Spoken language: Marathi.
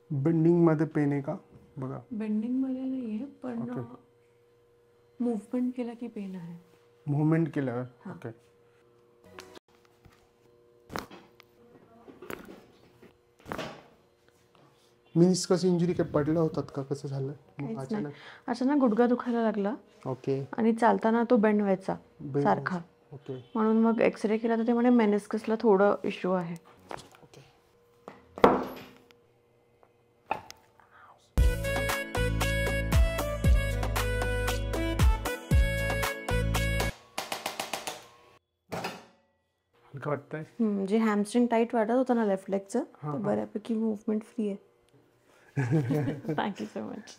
बेंडिंग मध्ये पेन आहे का बघा. बेंडिंग मध्ये नाहीये पण मूवमेंट केला की पेन आहे. मूवमेंट केल्यावर ओके. मिनिस्कस इंजुरी काय पडला होतात का, कसं झालं अचानक? अचानक गुडघा दुखायला लागला. ओके. आणि चालताना तो बेंड व्हायचा सारखा. ओके. म्हणून मग एक्सरे केला तर ते म्हणे मेनिस्कसला थोडं इश्यू आहे. ओके. हलका वाटतंय. जे हॅमस्ट्रिंग टाईट वाटत होतं ना लेफ्ट लेगचं, ते बऱ्यापैकी मूवमेंट फ्री आहे. Thank you so much.